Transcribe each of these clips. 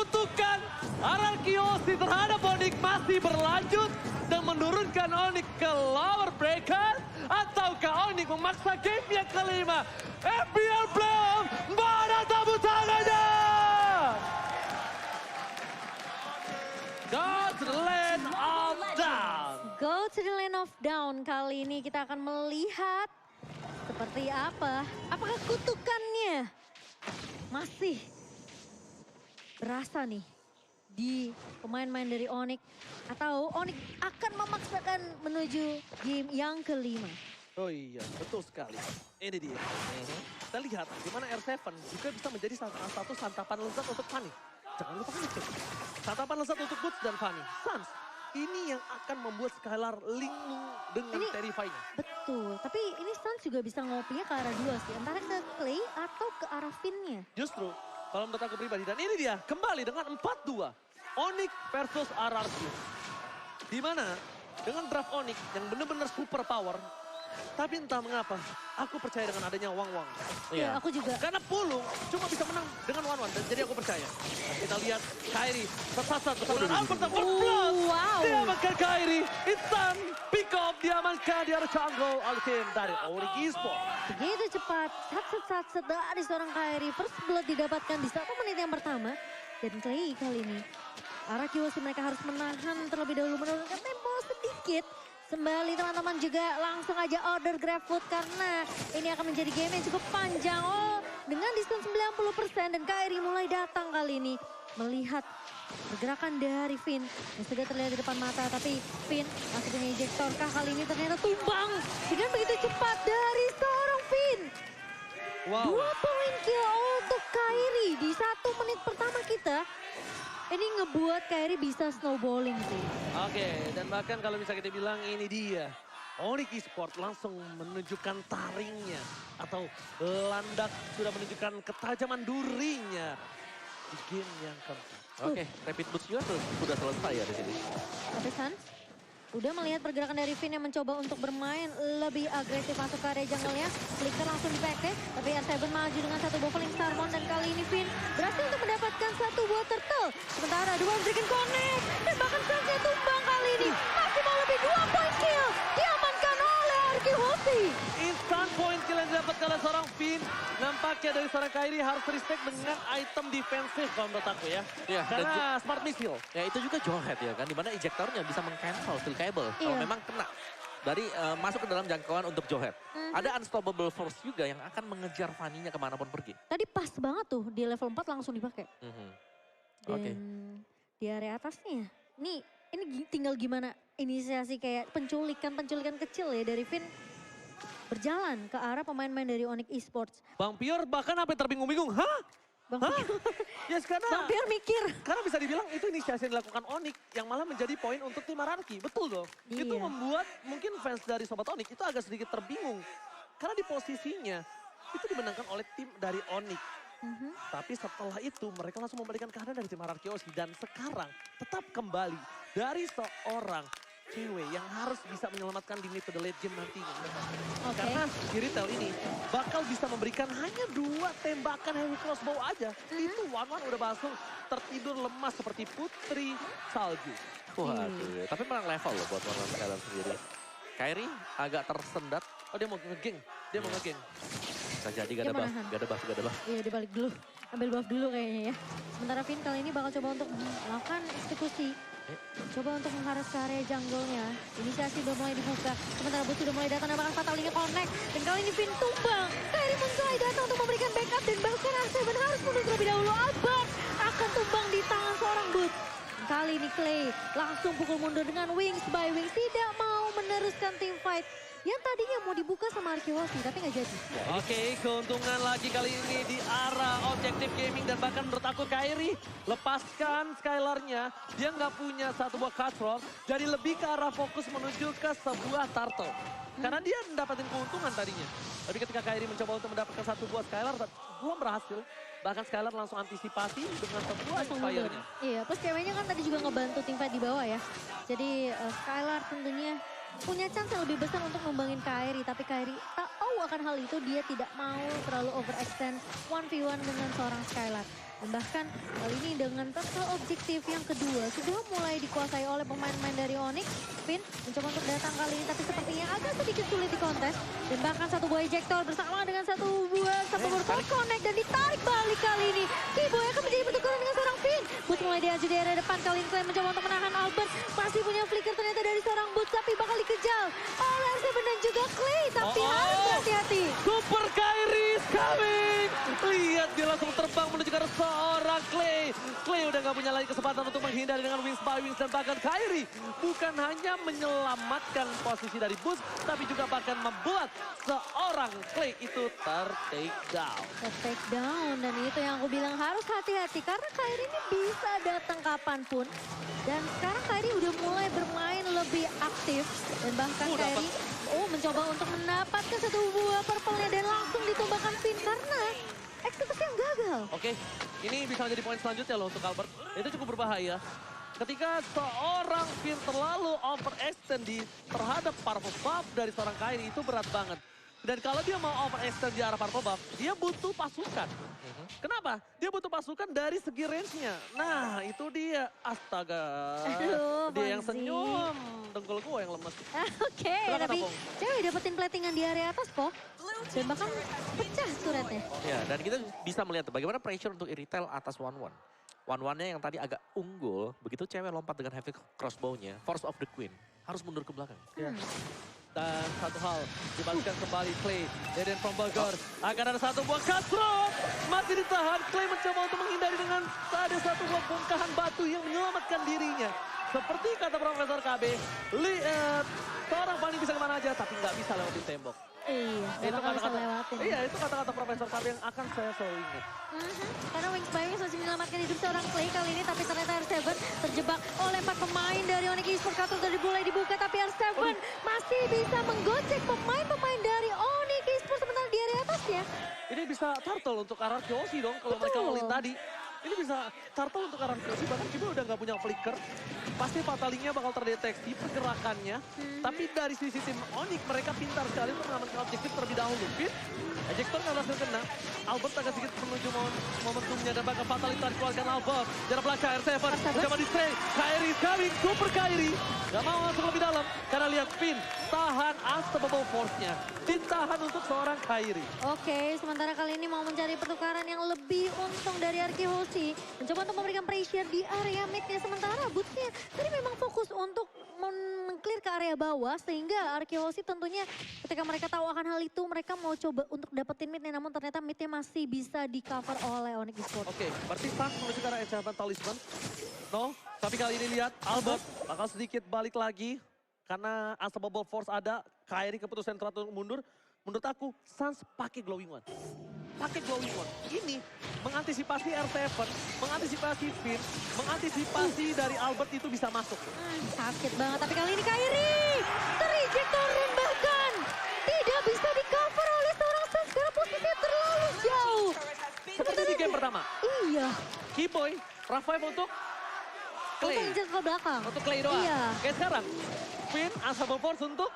kutukan Ararkiosi terhadap Onyx masih berlanjut dan menurunkan Onyx ke lower bracket? Ataukah Onyx memaksa game yang kelima? FPL Playoff, mana tepuk tangannya? Go to the land of down. Go to the land of down. Kali ini kita akan melihat seperti apa. Apakah kutukannya masih berasa nih di pemain-pemain dari Onyx. Atau Onyx akan memaksakan menuju game yang kelima. Oh iya, betul sekali. Ini dia. Kita lihat gimana R7 juga bisa menjadi salah satu santapan lezat untuk Fanny. Jangan lupa itu. Santapan lezat untuk Boots dan Fanny. Sans, ini yang akan membuat Skylar linglung dengan terrifying. Betul, tapi ini Sans juga bisa ngopinya ke arah dua sih. Antara ke Clay atau ke arah Finn-nya. Justru, kalau menurut aku pribadi. Dan ini dia, kembali dengan 4-2. Onyx versus RRQ. Dimana dengan draft Onyx yang benar-benar super power. Tapi entah mengapa, aku percaya dengan adanya Wang-Wang. Iya, aku juga. Karena Pulung cuma bisa menang dengan One-One. Dan jadi aku percaya. Kita lihat Kairi tersasar bersama dengan Albert. Wow. Diamankan Kairi. Instan pick up diamankan di arah jungle. Ultim dari Onyx Esports. Begitu cepat, satset dari seorang Kairi. First blood didapatkan di 1 menit yang pertama. Dan Clay kali ini, Ararkiosi mereka harus menahan terlebih dahulu, menurunkan tempo sedikit. Sembali teman-teman juga langsung aja order GrabFood karena ini akan menjadi game yang cukup panjang. Oh, dengan diskon 90% dan Kairi mulai datang kali ini. Melihat pergerakan dari Finn yang sudah terlihat di depan mata. Tapi Finn masih punya ejector kah kali ini ternyata tumbang. Dengan begitu cepat dari seorang Finn. Wow. 2 poin kill untuk Kairi di 1 menit pertama kita. Ini ngebuat Kairi bisa snowballing sih. Oke, dan bahkan kalau bisa kita bilang ini dia. Onyx Esports langsung menunjukkan taringnya. Atau landak sudah menunjukkan ketajaman durinya. Di game yang keempat. Oke, rapid boost juga sudah selesai ya di sini. Tapi Sans, udah melihat pergerakan dari Finn yang mencoba untuk bermain lebih agresif masuk ke area jungle-nya. Flicker langsung di backdash, tapi R7 maju dengan 1 Boveling Starmon dan kali ini Finn berhasil untuk mendapatkan 1 buah turtle. Sementara 2 Freaking Connect dan bahkan Sans-nya tumbang kali ini. Masih mau lebih 2 point kill diamankan oleh Ararkiosi. Instant point kill yang didapatkan oleh seorang Finn. Nampaknya dari seorang Kairi harus respect dengan item defensif kalau menurut aku ya. Iya, Karena smart missile. Ya itu juga Jawhead ya kan, dimana ejectornya bisa meng-cancel steel cable. Kalau Iya. memang kena dari masuk ke dalam jangkauan untuk Jawhead. Ada unstoppable force juga yang akan mengejar Fanny-nya kemanapun pergi. Tadi pas banget tuh di level 4 langsung dipakai. Dan Oke. di area atasnya, ini tinggal gimana inisiasi kayak penculikan kecil ya dari Finn berjalan ke arah pemain-pemain dari Onyx Esports. Bang Pior bahkan sampai terbingung-bingung. Hah? Bang Hah? Pior, Yes, karena Bang Pior mikir. karena bisa dibilang itu inisiasi yang dilakukan Onyx yang malah menjadi poin untuk tim Ararki. Betul dong. Itu Iya. membuat mungkin fans dari Sobat Onyx itu agak sedikit terbingung. Karena di posisinya itu dimenangkan oleh tim dari Onyx. Tapi setelah itu mereka langsung membalikan keadaan dari tim Ararkiosi. Dan sekarang tetap kembali dari seorang cewek yang harus bisa menyelamatkan di mid to the late game nantinya. Oke. Karena di retail ini bakal bisa memberikan hanya 2 tembakan heavy crossbow aja. Itu One-One udah langsung tertidur lemas seperti putri salju. Waduh, tapi menang level loh buat One Skylar sendiri. Kairi agak tersendat. Oh dia mau ngegeng, dia mau ngegeng. Bisa jadi Dia gak ada buff, menahan. gak ada buff, gak ada buff. Iya dibalik dulu, ambil buff dulu kayaknya ya. Sementara Finn kali ini bakal coba untuk melakukan eksekusi. Coba untuk mengharus ke area jungle-nya. Inisiasi udah mulai dibuka. Sementara Boots sudah mulai datang dan bahkan Fatalingnya connect. Dan kali ini Finn tumbang. Kairi pun mulai datang untuk memberikan backup. Dan bahkan R7 harus mundur terlebih dahulu. Albert akan tumbang di tangan seorang Boots. Kali ini Clay langsung pukul mundur dengan Wings by Wings. Tidak mau meneruskan team fight. Yang tadinya mau dibuka sama Ararkiosi tapi nggak jadi. Oke, keuntungan lagi kali ini di arah Objective Gaming dan bahkan menurut aku Kairi lepaskan Skylar-nya. Dia nggak punya 1 buah cutthroat, jadi lebih ke arah fokus menuju ke sebuah turtle. Karena dia mendapatkan keuntungan tadinya. Tapi ketika Kairi mencoba untuk mendapatkan 1 buah Skylar, belum berhasil. Bahkan Skylar langsung antisipasi dengan sebuah Langsung mundur. fire-nya. Iya, plus ceweknya kan tadi juga ngebantu tim fight di bawah ya. Jadi Skylar tentunya punya chance yang lebih besar untuk ngembangin Kairi. Tapi Kairi tahu akan hal itu, dia tidak mau terlalu overextend 1v1 dengan seorang Skylar. Dan bahkan kali ini dengan total objektif yang kedua sudah mulai dikuasai oleh pemain-pemain dari Onyx. Finn mencoba untuk datang kali ini tapi sepertinya agak sedikit sulit di kontes. Dan bahkan satu buah ejector bersama dengan satu buah Force Connect dan ditarik balik kali ini. Kiboy akan menjadi pertukaran dengan seorang Finn. Boots mulai diaju di area depan, kali ini Clay mencoba untuk menahan Albert. Masih punya flicker ternyata dari seorang Boots tapi bakal dikejar oleh R7 dan juga Clay. Tapi harus berhati-hati. Super Kairi is coming. Lihat dia langsung terbang menuju ke arah seorang Clay. Clay udah gak punya lagi kesempatan untuk menghindari dengan Wings by Wings. Dan bahkan Kairi bukan hanya menyelamatkan posisi dari Boots, tapi juga bahkan membuat seorang Clay itu ter-take down. Ter-take down, dan itu yang aku bilang harus hati-hati. Karena Kairi ini bisa datang kapanpun. Dan sekarang Kairi udah mulai bermain lebih aktif. Dan bahkan Kairi mencoba untuk mendapatkan satu buah purple-nya dan langsung ditumbangkan Finn karena eksekusi yang gagal. Oke, ini bisa menjadi poin selanjutnya loh untuk Albert. Itu cukup berbahaya. Ketika seorang Finn terlalu overextend terhadap purple buff dari seorang Kairi itu berat banget. Dan kalau dia mau overextend di arah purple buff, dia butuh pasukan. Kenapa? Dia butuh pasukan dari segi range-nya. Nah, itu dia. Astaga. Aduh, dia yang Fonzie. senyum. Dengkul gue yang lemes. Oke, tapi cewek dapetin platingan di area atas kok. Dan bahkan pecah turretnya. Ya, dan kita bisa melihat bagaimana pressure untuk Irithel atas 1-1. 1-1-nya yang tadi agak unggul, begitu cewek lompat dengan heavy crossbow-nya, Force of the Queen, harus mundur ke belakang. Dan satu hal, dibalikkan kembali Clay. Deden from Bogor. Akan ada satu buah cutthroat. Masih ditahan. Clay mencoba untuk menghindari dengan ada satu buah bongkahan batu yang menyelamatkan dirinya. Seperti kata Profesor KB, lihat seorang Fanny bisa kemana aja, tapi nggak bisa lewatin tembok. Iya, Itu bakal bisa lewatin. Iya, itu kata-kata Profesor KB yang akan saya selalu ingat. Karena Wings by Wings masih menyelamatkan hidup seorang Clay kali ini, tapi ternyata R7 terjebak oleh 4 pemain dari Onyx Esports. Kartu sudah mulai dibuka, tapi R7 masih bisa menggocek pemain-pemain dari Onyx Esports sementara di area atasnya. Ini bisa turtle untuk arah Kyoshi dong kalau mereka all-in tadi. Ini bisa turtle untuk arah Kyoshi, bahkan Kibo udah nggak punya flicker. Pasti fatalingnya bakal terdeteksi pergerakannya. Tapi dari sisi tim Onyx mereka pintar sekali untuk mengamankan objektif terlebih dahulu. Fit, ejector nggak berhasil kena. Albert agak sedikit menuju momentumnya dan bahkan fatality dikeluarkan Albert. Jarak belakang R7, mencoba di-stray. Kairi is coming, Super Kairi. Gak mau masuk lebih dalam karena lihat Finn tahan unstoppable force-nya. Ditahan untuk seorang Kairi. Oke, sementara kali ini mau mencari pertukaran yang lebih untung dari Arki Hoshi. Mencoba untuk memberikan pressure di area mid-nya, sementara Boots-nya tadi memang fokus untuk meng-clear ke area bawah. Sehingga Arki Hoshi tentunya ketika mereka tahu akan hal itu, mereka mau coba untuk dapetin mid-nya. Namun ternyata mid-nya masih bisa di-cover oleh Onyx Esports. Oke, berarti Stans menuju ke arah Enchantment Talisman. No, tapi kali ini lihat Albert bakal sedikit balik lagi. Karena Unstoppable Force ada, Kairi keputusan teratur mundur. Menurut aku, Suns pakai Glowing One. Pakai Glowing One. Ini mengantisipasi R7, mengantisipasi Finn, mengantisipasi dari Albert itu bisa masuk. Sakit banget, tapi kali ini Kairi terejector dan bahkan tidak bisa di-cover oleh seorang Suns karena posisinya terlalu jauh. Seperti di game pertama. Iya. Keyboy, Revive untuk Clay. Untuk injek ke belakang. Untuk Clay doang. Iya. Kayak sekarang, Finn, Unstoppable Force untuk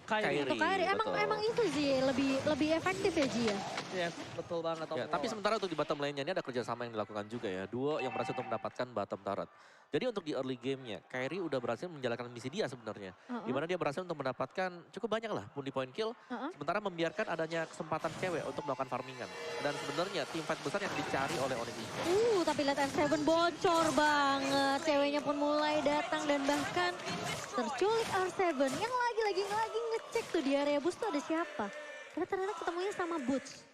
Kairi. Untuk Kairi, emang itu sih lebih efektif ya Ji ya. Yes, betul banget. Ya, tapi sementara untuk di bottom lane-nya ini ada kerjasama yang dilakukan juga ya. Duo yang berhasil untuk mendapatkan bottom turret. Jadi untuk di early game-nya, Kairi udah berhasil menjalankan misi dia sebenarnya. Di mana dia berhasil untuk mendapatkan cukup banyak lah pundi point kill. Sementara membiarkan adanya kesempatan cewek untuk melakukan farmingan. Dan sebenarnya tim fight besar yang dicari oleh Onyx Esports. Tapi lihat R7 bocor banget. Ceweknya pun mulai datang dan bahkan terculik R7 yang lagi ngecek tuh di area boost tuh ada siapa. Karena ternyata ketemunya sama Boots.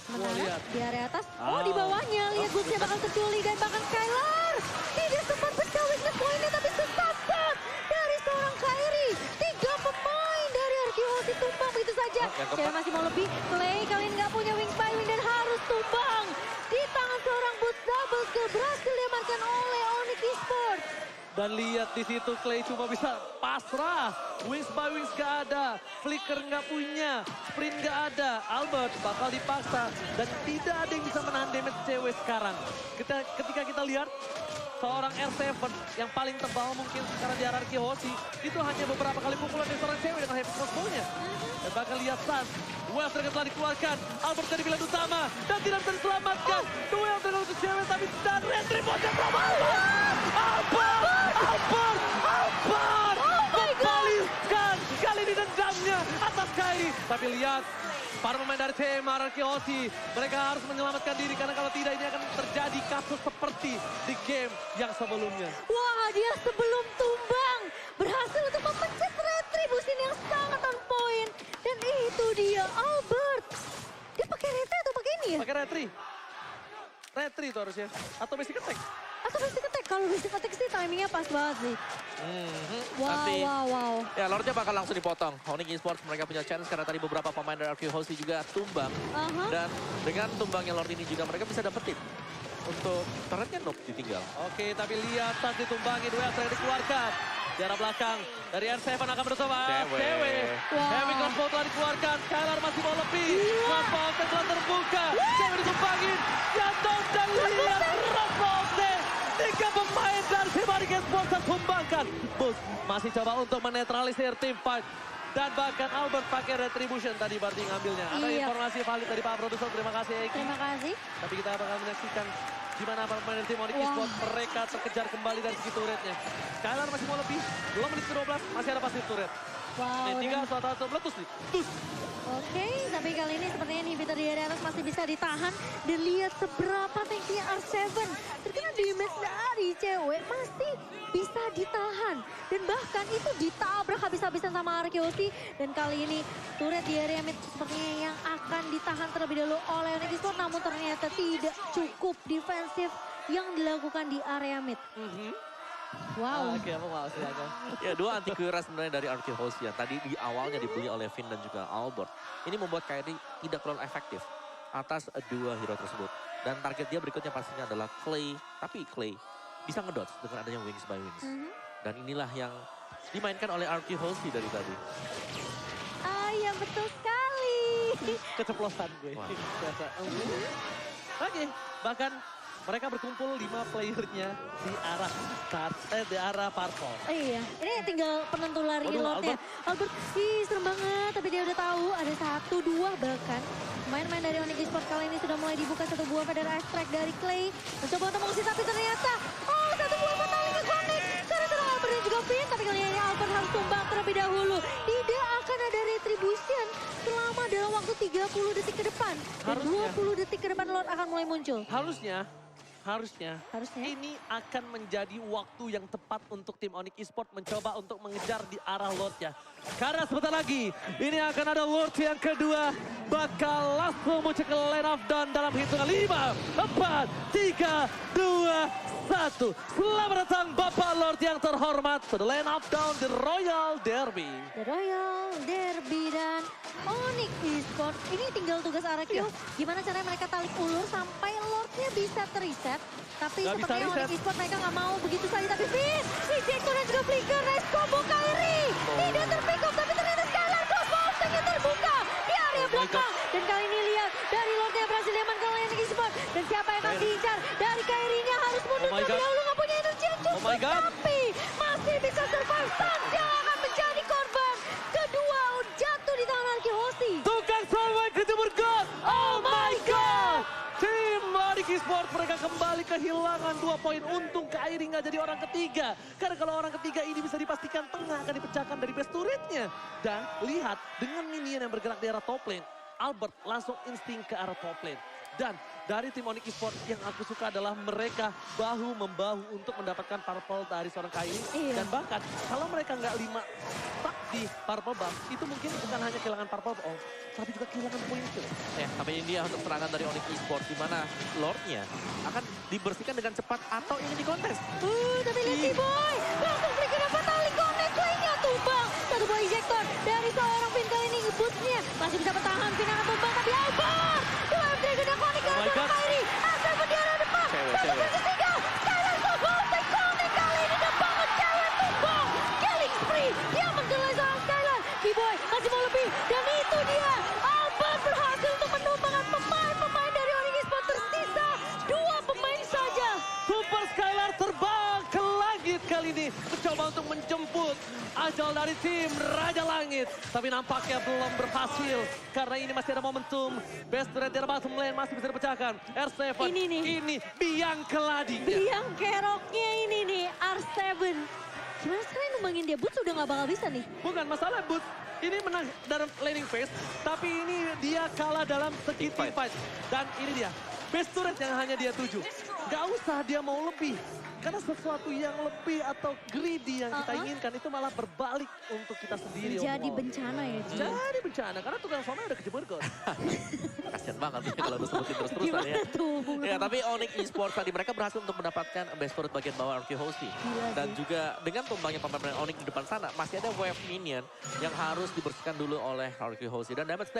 Sementara di area atas, di bawahnya lihat Bootsnya bakal terculik dan bahkan Skylar tidak sempat pecah weakness point-nya tapi sesat dari seorang Kairi. 3 pemain dari Arkeos tumbang begitu saja. Cewek masih mau lebih, Clay kali ini nggak punya Wings by Wing dan harus tumbang. Di tangan seorang Boots, double kill berhasil diamankan oleh Onyx Esports. Dan lihat di situ Clay cuma bisa pasrah. Wings by Wings gak ada, flicker nggak punya, sprint nggak ada. Albert bakal dipaksa dan tidak ada yang bisa menahan damage cewek sekarang. Ketika kita lihat seorang R7 yang paling tebal mungkin sekarang di hierarki Hoshi. Itu hanya beberapa kali pukulan dari seorang cewek dengan heavy crossbow-nya. Dan bahkan lihat Sans, duel Dragon telah dikeluarkan. Albert jadi pilihan utama dan tidak bisa diselamatkan. Duel Dragon untuk cewek tapi dan retribusi from Albert! Albert! Membalikkan kali ini dendamnya atas Kairi. Tapi lihat, para pemain dari tim hierarki Hoshi, mereka harus menyelamatkan diri karena kalau tidak ini akan terjadi kasus seperti di game yang sebelumnya. Wah, dia sebelum tumbang berhasil untuk memencet retribusi yang sangat on point. Dan itu dia Albert. Dia pakai retri atau pakai ini ya? Pakai retri. Retri itu harusnya. Atau basic attack. Atau basic attack. Kalau basic attack sih timingnya pas banget sih. Wow. Ya, Lordnya bakal langsung dipotong. Onyx Esports mereka punya chance karena tadi beberapa pemain dari RQ Hoshi juga tumbang. Dan dengan tumbangnya Lord ini juga mereka bisa dapetin. Untuk turretnya Noob ditinggal. Oke, tapi lihat saat ditumbangi duel yang dikeluarkan. Di arah belakang dari R7 akan bersama cewek. Heavy crossbow telah dikeluarkan. Skylar masih mau lebih. Crossbow telah terbuka. Cewek ditumbangin. Jatuh dan lihat crossbow. 3 pemain dari tim Onyx Esports tertumbangkan. Bus masih coba untuk menetralisir tim fight. Dan bahkan Albert pakai retribution tadi berarti ngambilnya. Ada informasi valid dari Pak Produser. Terima kasih Eki. Terima kasih. Tapi kita bakal menyaksikan gimana pemain tim Onyx Esports mereka terkejar kembali dari segi turretnya. Skylar masih mau lebih. 2 menit ke-12 masih ada pasif turret. Wow. Nih 3 suatu meletus nih. Tus. Oke, tapi kali ini sepertinya inhibitor di area atas masih bisa ditahan. Dan lihat seberapa tanky R7. Terkena damage dari cewek masih bisa ditahan. Dan bahkan itu ditabrak habis-habisan sama Arkeosi. Dan kali ini turret di area mid sepertinya yang akan ditahan terlebih dahulu oleh Onyx Esports. Namun ternyata tidak cukup defensif yang dilakukan di area mid. Wow. Oke, apa mau silakan. Ya, 2 anti kuras sebenarnya dari RQ Hoshi yang tadi di awalnya dibeli oleh Finn dan juga Albert. Ini membuat Kairi tidak terlalu efektif atas 2 hero tersebut. Dan target dia berikutnya pastinya adalah Clay. Tapi Clay bisa ngedodge dengan adanya Wings by Wings. Dan inilah yang dimainkan oleh RQ Hoshi dari tadi. Ya betul sekali. Keceplosan gue. Oke, bahkan mereka berkumpul 5 playernya di arah di arah purple. Iya, ini tinggal penentu lari lotnya. Albert, serem banget. Tapi dia udah tahu ada 1, 2 bahkan. Main-main dari Onyx Esports kali ini sudah mulai dibuka 1 buah Feather Extract dari Clay. Mencoba untuk mengusir tapi ternyata, 1 buah Fatality connect. Karena serang Albert dan juga Finn. Tapi kali ini Albert harus tumbang terlebih dahulu. Tidak akan ada retribution selama dalam waktu 30 detik ke depan. Dan 20 detik ke depan Lord akan mulai muncul. Harusnya ini akan menjadi waktu yang tepat untuk tim Onyx Esports mencoba untuk mengejar di arah Lordnya. Karena sebentar lagi ini akan ada Lord yang kedua bakal langsung muncul ke lane of down dalam hitungan 5, 4, 3, 2, 1. Selamat datang Bapak Lord yang terhormat to the lane of down the Royal Derby. The Royal Derby dan Onyx Esports. Ini tinggal tugas RQ. Gimana caranya mereka tarik ulur sampai Lordnya bisa teriset. Tapi sepertinya Onyx Esports mereka nggak mau begitu saja. Tapi Finn, Ejector dan juga Flicker, nice combo Kairi. Tidak terpick up, tapi ternyata Skylar crossbow yang terbuka di area belakang. Dan kali ini lihat dari Lordnya berhasil diamankan oleh Onyx Esports. Dan siapa yang akan diincar? Dari Kairinya harus mundur terlebih dahulu, nggak punya energi yang cukup. Tapi masih bisa survive. Sans yang akan menjadi korban. Kedua jatuh di tangan RQ Hoshi. Tukang sampai kejemur God. Oh my God. Tim Onyx Esports mereka kembali kehilangan 2 poin. Untung Kairi nggak jadi orang ketiga. Karena kalau orang ketiga ini bisa dipastikan tengah akan dipecahkan dari base turretnya. Dan lihat dengan minion yang bergerak di arah top lane. Albert langsung insting ke arah top lane. Dan dari tim Onyx Esports yang aku suka adalah mereka bahu-membahu untuk mendapatkan purple dari seorang Kairi. Dan bahkan kalau mereka nggak 5 stuck di purple buff, itu mungkin bukan hanya kehilangan purple buff, tapi juga kehilangan poin kill. Ya, tapi ini dia untuk serangan dari Onyx Esports di mana Lordnya akan dibersihkan dengan cepat atau ingin dikontes. Tapi lihat si Boy, langsung Flicker dapat tali connect, Clay-nya tumbang. 1 buah ejector dari seorang Finn kali ini ngebutnya. Masih bisa bertahan, Finn akan tumbang, tapi Albert. 2 Dragon dan Connect dari Kairi. Asal di arah depan, 1 versus 3. Skylar Soulful, connect kali ini banget cewek tumbang. Killing spree, dia menjelai seorang Skylar. B-Boy masih mau lebih, dan itu dia. Albert berhasil untuk menumbangkan pemain-pemain dari Onyx Esports. Tersisa 2 pemain saja. Super Skylar terbang kali ini mencoba untuk menjemput ajal dari tim Raja Langit. Tapi nampaknya belum berhasil karena ini masih ada momentum. Best turret dari bottom lane masih bisa dipecahkan. R7 ini biang keladinya. Biang keroknya ini nih, R7. Gimana sekarang numbangin dia? Boots udah gak bakal bisa nih. Bukan masalah Boots. Ini menang dalam laning phase, tapi ini dia kalah dalam segi team fight. Dan ini dia, best turret yang hanya dia tuju. Gak usah dia mau lebih. Karena sesuatu yang lebih atau greedy yang kita inginkan itu malah berbalik untuk kita sendiri. Jadi bencana ya. Jadi bencana, karena tukang somai udah kejebur kok. Kasian banget nih kalau udah sebutin terus-terusan ya. Ya, tapi Onyx Esports tadi mereka berhasil untuk mendapatkan best turret bagian bawah RQ Hosti. Dan juga dengan tumbangnya pemain Onyx di depan sana, masih ada wave minion yang harus dibersihkan dulu oleh RQ Hosti. Dan damage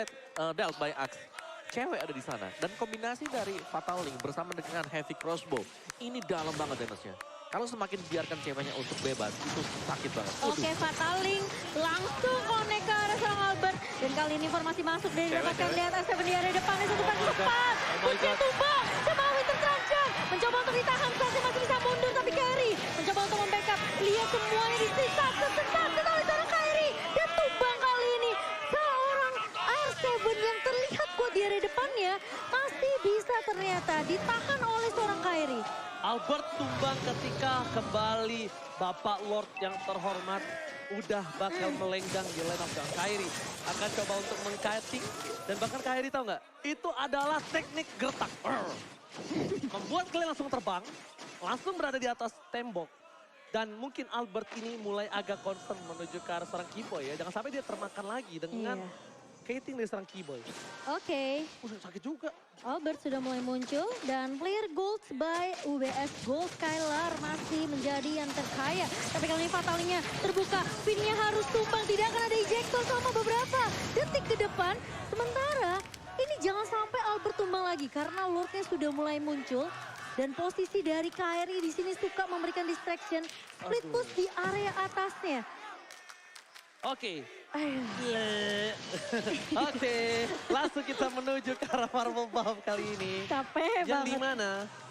dealt by Axe. Cewek ada di sana. Dan kombinasi dari Fatal Link bersama dengan Heavy Crossbow. Ini dalam banget damage-nya. Kalau semakin biarkan ceweknya untuk bebas, itu sakit banget. Oke, Fatal Link langsung connect ke arah seorang Albert. Dan kali ini informasi masuk dari dapatkan di atas R7 di area depan. Satu pagi cepat. Kunci tumbang sama Winter Truncheon. Mencoba untuk ditahan, saja masih bisa mundur. Tapi Kairi mencoba untuk membackup. Lihat semuanya disisa. Sesekat oleh seorang Kairi. Dan tumbang kali ini. Seorang R7 yang terlihat kuat di area depannya. Masih bisa ternyata ditahan oleh seorang Kairi. Albert tumbang ketika kembali Bapak Lord yang terhormat udah bakal melenggang di lane of gang. Kairi akan coba untuk mengkiting dan bahkan Kairi tahu nggak? Itu adalah teknik gertak. Membuat kalian langsung terbang, langsung berada di atas tembok. Dan mungkin Albert ini mulai agak concern menuju ke arah serang Keyboy ya. Jangan sampai dia termakan lagi dengan kiting dari serang Keyboy. Oke. Sakit juga. Albert sudah mulai muncul dan player gold by UBS Gold Skylar masih menjadi yang terkaya. Tapi kali ini fatalnya terbuka, pinnya harus tumbang, tidak akan ada ejector selama beberapa detik ke depan. Sementara ini jangan sampai Albert tumbang lagi karena Lordnya sudah mulai muncul. Dan posisi dari Kairi di sini suka memberikan distraction, split push di area atasnya. Oke. Oke, langsung kita menuju ke arah Marble Bomb kali ini. Capek yang banget. dimana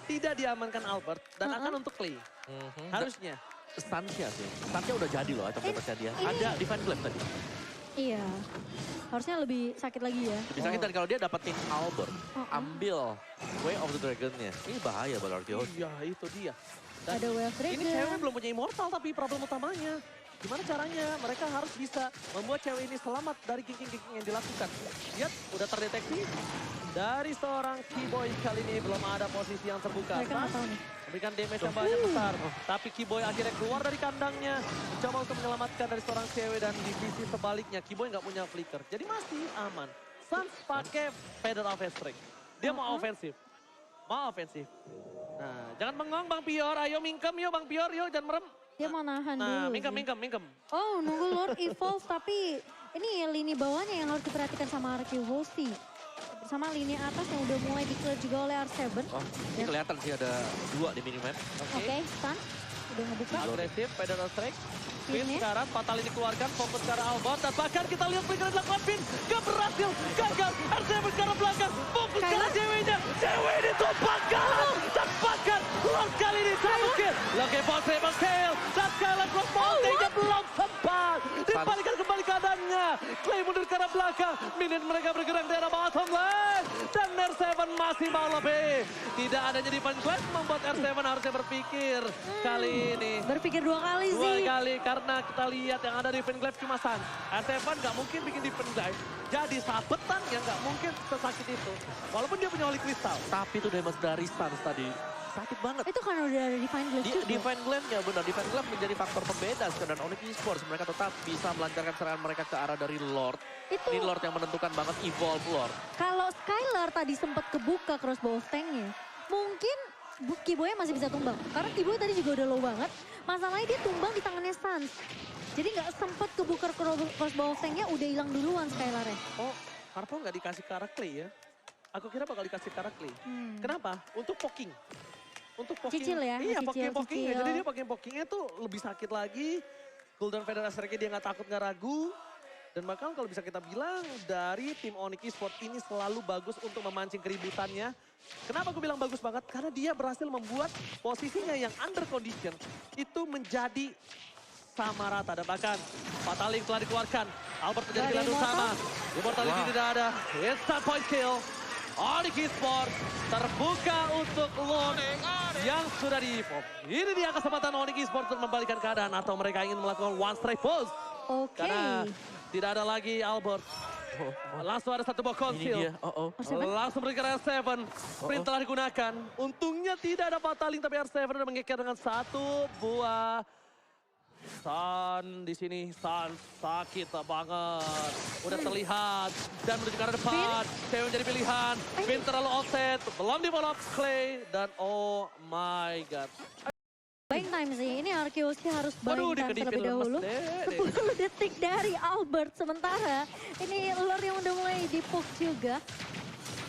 tidak diamankan Albert dan akan untuk play. Harusnya. Stansnya sih. Stansnya udah jadi loh item dapetnya dia. Ada Divine Glaive tadi. Iya. Harusnya lebih sakit lagi ya. Lebih sakit dan kalau dia dapetin Albert, ambil Way of the Dragon-nya. Ini bahaya buat RQ Hosti. Iya, itu dia. Dan Ada Wave Dragon. ini cewek belum punya immortal tapi problem utamanya. Gimana caranya? Mereka harus bisa membuat cewek ini selamat dari kicking-kicking yang dilakukan. Lihat, udah terdeteksi. Dari seorang Keyboy kali ini belum ada posisi yang terbuka. Mereka nggak tahu nih. Memberikan damage yang banyak besar. Tapi Keyboy akhirnya keluar dari kandangnya. Mencoba untuk menyelamatkan dari seorang cewek dan di sisi sebaliknya. Keyboy nggak punya flicker. Jadi masih aman. Suns pakai Feather of Strike. Dia mau ofensif. Mau ofensif. Nah, jangan bengong Bang Pior. Ayo mingkem yuk Bang Pior. Yuk jangan merem. Dia mau nahan Nah, dulu. mingkem. Oh, nunggu Lord Evolve tapi ini lini bawahnya yang harus diperhatikan sama RQ Hosti. Bersama lini atas yang udah mulai di-clear juga oleh R7. Oh, ini kelihatan sih ada 2 di minimap. Oke, stun. Udah ngebuka. Agresif, Feather of Strike. Pin Ini. sekarang, Fatal ini keluarkan, fokus ke arah Albot. Dan bahkan kita lihat flicker dilakukan Pin. Gak berhasil, gagal. R7 ke arah belakang, fokus ke arah ceweknya. Cewek ditumpahkan, cepatkan. Lord kali ini satu kill. Lagi triple kill. Dan Skylar Cross Mountain-nya belum sempat. Dibalikan kembali keadaannya. Clay mundur ke arah belakang. Minion mereka bergerak di arah bottom lane. Dan R7 masih mau lebih. Tidak adanya Divine Glaive membuat R7 harusnya berpikir kali ini. Berpikir 2 kali Dua sih. kali karena kita lihat yang ada Divine Glaive cuma Sun. R7 nggak mungkin bikin Divine Glaive. Jadi sabetan yang nggak mungkin sesakit itu. Walaupun dia punya Holy Crystal. Tapi itu damage dari Stans tadi. Sakit banget. Itu kan udah ada Divine Glaive juga. Divine Glaive-nya benar. Divine Glaive menjadi faktor pembeda dan Onyx Esports. Mereka tetap bisa melancarkan serangan mereka ke arah dari Lord. Itu Ini Lord yang menentukan banget evolve Lord. kalau Skylar tadi sempat kebuka crossbow tanknya, mungkin Keyboy masih bisa tumbang. Karena Keyboy tadi juga udah low banget. Masalahnya dia tumbang di tangannya Sans. Jadi nggak sempat kebuka crossbow tanknya, udah hilang duluan Skylar-nya. Oh, Purple nggak dikasih ke arah Clay ya? Aku kira bakal dikasih ke arah Clay. Kenapa? Untuk poking. Untuk poking. Cicil ya? Iya, Cicil. poking-pokingnya. Jadi dia poking-pokingnya tuh lebih sakit lagi. Cooldown Feather Strike dia nggak takut, nggak ragu. Dan bahkan kalau bisa kita bilang dari tim Onyx Esports ini selalu bagus untuk memancing keributannya. Kenapa aku bilang bagus banget? Karena dia berhasil membuat posisinya yang under condition itu menjadi sama rata. Dan bahkan Fataling telah dikeluarkan. Albert menjadi pilihan utama. Immortality tidak ada. Instant point kill. Onyx Esports terbuka untuk Lord yang sudah di-evolve. Ini dia kesempatan Onyx Esports untuk membalikan keadaan atau mereka ingin melakukan one strike pose. Oke. Karena tidak ada lagi Albert. Langsung ada satu buah conceal. Langsung berikan R7. Sprint telah digunakan. Untungnya tidak ada Fataling tapi R7 sudah mengeker dengan satu buah. San di sini, San sakit banget. Udah terlihat dan menuju ke arah depan. Cewek menjadi pilihan. Vin terlalu offset, belum di follow up Clay dan oh my god. Buying time sih, ini Arkeos harus Waduh, buying time terlebih dikedipin dahulu. lemes, 10 detik dari Albert. Sementara ini Lord yang udah mulai dipuk juga.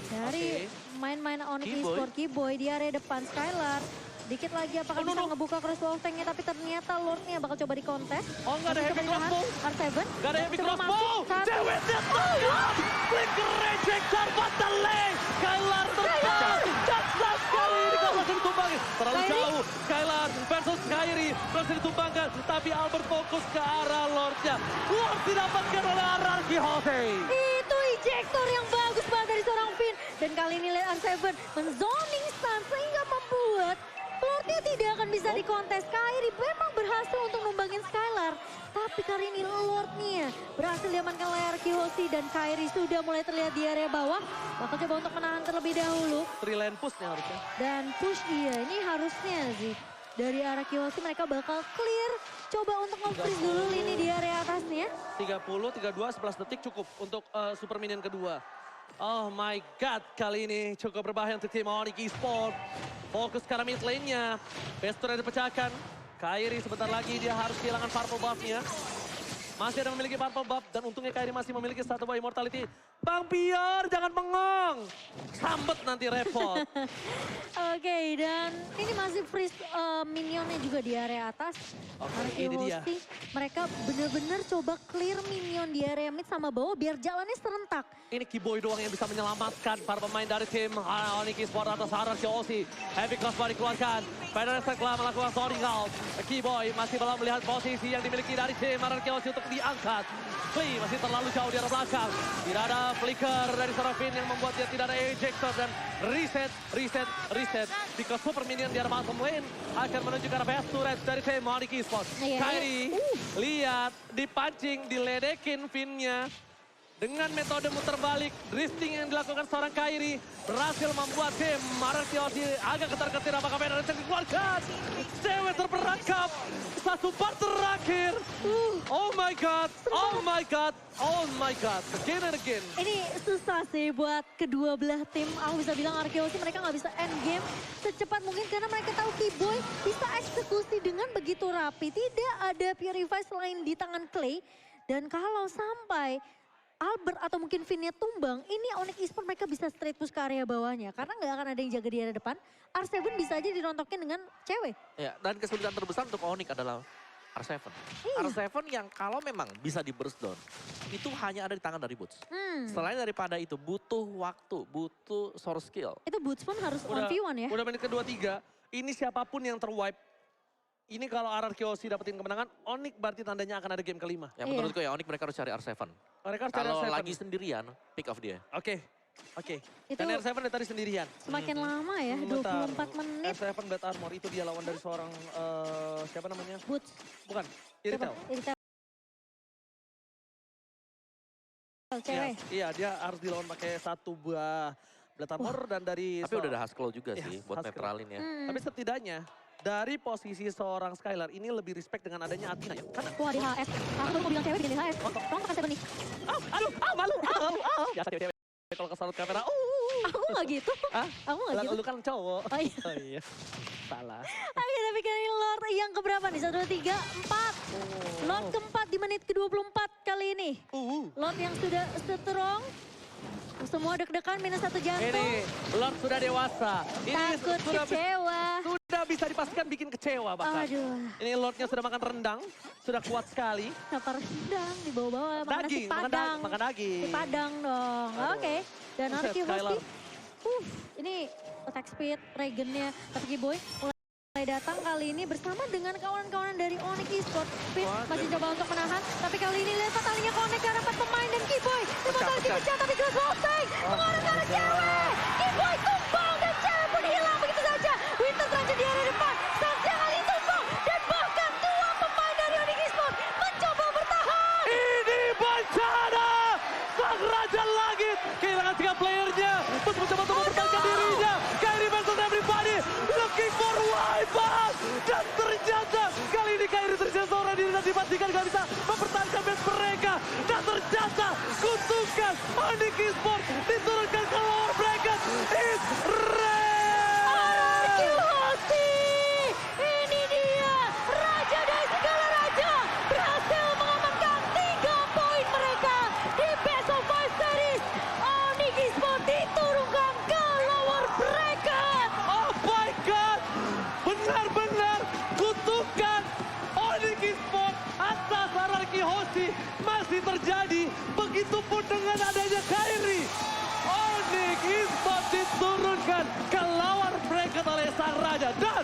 Dari main-main Onyx Esports, Keyboy di area depan Skylar. Dikit lagi apakah bisa ngebuka cross wall tanknya, tapi ternyata Lordnya bakal coba dikontes. Oh nggak ada heavy crossbow. R7. Nggak ada heavy crossbow. Satu. Cewek datang. Flicker rejector Fataling. Skylar terbang. Jaksa sekali ini kalau masih ditumbangin. Terlalu jauh. Skylar versus Kairi. Masih ditumbangkan. Tapi Albert fokus ke arah Lordnya. Lord didapatkan oleh Ararki Jose. Itu ejector yang bagus banget dari seorang Finn. Dan kali ini lihat R7 menzoning stun sehingga membuat Lordnya tidak akan bisa dikontes. Kairi memang berhasil untuk numbangin Skylar. Tapi kali ini Lordnya berhasil diamankan oleh Arkeosi dan Kairi sudah mulai terlihat di area bawah. Bakal coba untuk menahan terlebih dahulu. Three lane pushnya harusnya. Dan push ini harusnya sih. Dari Arkeosi mereka bakal clear. Coba untuk nge-freeze dulu lini di area atasnya. 30, 32, 11 detik cukup untuk super minion kedua. Oh my god, kali ini cukup berbahaya untuk tim Onyx Esports. Fokus ke arah mid lane-nya. Bestur dipecahkan. Kairi sebentar lagi dia harus kehilangan purple buff-nya. Masih ada memiliki purple buff dan untungnya Kairi masih memiliki satu buah immortality. Bang Pior, jangan bengong. Sambet nanti repot. Oke, dan ini masih freeze minionnya juga di area atas. Oke, ini dia. Mereka benar-benar coba clear minion di area mid sama bawah biar jalannya serentak. Ini Keyboy doang yang bisa menyelamatkan para pemain dari tim Onyx Esports atas Ararki Jose. Heavy crossbar dikeluarkan. Federer telah melakukan sorting out. Keyboy masih belum melihat posisi yang dimiliki dari tim Ararki Jose untuk diangkat. Klee masih terlalu jauh di arah belakang. Tidak ada flicker dari seorang Finn yang membuat dia tidak ada ejector dan reset. Because super minion di arah bottom lane akan menuju ke arah best turret dari tim Onyx Esports. Kairi, lihat dipancing, diledekin Finn-nya. Dengan metode muter balik, drifting yang dilakukan seorang Kairi berhasil membuat tim Ararki Jose agak ketar-ketir. Apakah Federer yang dikeluarkan? Cewek terperangkap. Satu part terakhir. Oh my god, again and again. Ini susah sih buat kedua belah tim. Aku bisa bilang Arkeosi mereka nggak bisa end game secepat mungkin karena mereka tahu Keyboy bisa eksekusi dengan begitu rapi. Tidak ada Purify selain di tangan Clay. Dan kalau sampai Albert atau mungkin Finn-nya tumbang, ini Onyx Esports mereka bisa straight push ke area bawahnya. Karena nggak akan ada yang jaga di area depan. R7 bisa aja dirontokin dengan cewek. Ya, dan kesulitan terbesar untuk Onyx adalah R7. Iya. R7 yang kalau memang bisa di burst down, itu hanya ada di tangan dari Boots. Selain daripada itu, butuh waktu, butuh source skill. Itu Boots pun harus 1v1 ya. Udah menit kedua 3, ini siapapun yang terwipe. Ini kalau Ararki Jose dapetin kemenangan, Onyx berarti tandanya akan ada game kelima. Yang menurutku ya Onyx mereka harus cari R7. Mereka harus cari Kalau R7. lagi sendirian, pick off dia. Oke. Itu Dan R7 dari tadi sendirian. semakin lama ya, Bentar. 24 menit. R7 Bad Armor itu dia lawan dari seorang siapa namanya? Boots. Bukan, Iritel. Cewek. Iya, dia harus dilawan pakai satu buah Bad Armor dan dari Tapi udah ada Haskell juga Iya, sih buat Haskell. netralin ya. Tapi setidaknya dari posisi seorang Skylar ini lebih respect dengan adanya Athena ya. Karena Wah di HS. Aku baru mau bilang cewek bikin di HS. Tolong pakai 7 nih. malu. Biasa cewek-cewek kalau kesarut kamera. Aku nggak gitu. Aku nggak gitu. Lu kan cowok. Oh iya. Oh iya. Salah. Ayo tapi kali ini Lord yang keberapa nih? 1, 2, 3, 4. Lord keempat di menit ke-24 kali ini. Lord yang sudah strong. Semua deg-degan minus 1 jantung. Ini Lord sudah dewasa. Ini Takut sudah kecewa. sudah bisa dipastikan bikin kecewa bahkan. Aduh. Ini Lordnya sudah makan rendang, sudah kuat sekali. Kenapa rendang di bawah-bawah? Makan nasi Daging, padang. makan daging. Nasi padang dong. Aduh. Oke. Dan Buset, Arki Skylar. Hosti. Ini attack speed, Regennya. Tapi Kiboy mulai datang kali ini bersama dengan kawan-kawan dari Onyx Esports. Fit Wah, masih coba untuk menahan. Tapi kali ini lihat talinya connect ke arah 4 pemain. Dan Kiboy Pecah. dipecah tapi Glass Losing mengarah ke arah cewek. Kiboy tumbang dan cewek pun hilang begitu saja. Winter terancam di area depan. Santia kali ini tumbang. Dan bahkan dua pemain dari Onyx Esports mencoba bertahan. Ini bencana! Sang Raja Langit kehilangan 3 playernya. Terus mencoba untuk mempertahankan dirinya. Kairi versus everybody. Looking for wipeout. Dan ternyata kali ini Kairi terjadi seorang diri dan dipastikan gak bisa mempertahankan base mereka. Dan ternyata kutukan Onyx Esports diturunkan ke lower bracket. It's Arki red! Hosti. Ini dia Raja dari segala raja. Berhasil mengamankan 3 poin mereka di Best of 5 series. Onyx Esports diturunkan ke lower bracket. Oh my God! Benar-benar kutukan Onyx Esports atas Araki Hoshi masih terjadi. Begitupun dengan adanya Kairi. Onyx Esports diturunkan ke lower bracket oleh Sang Raja. Dan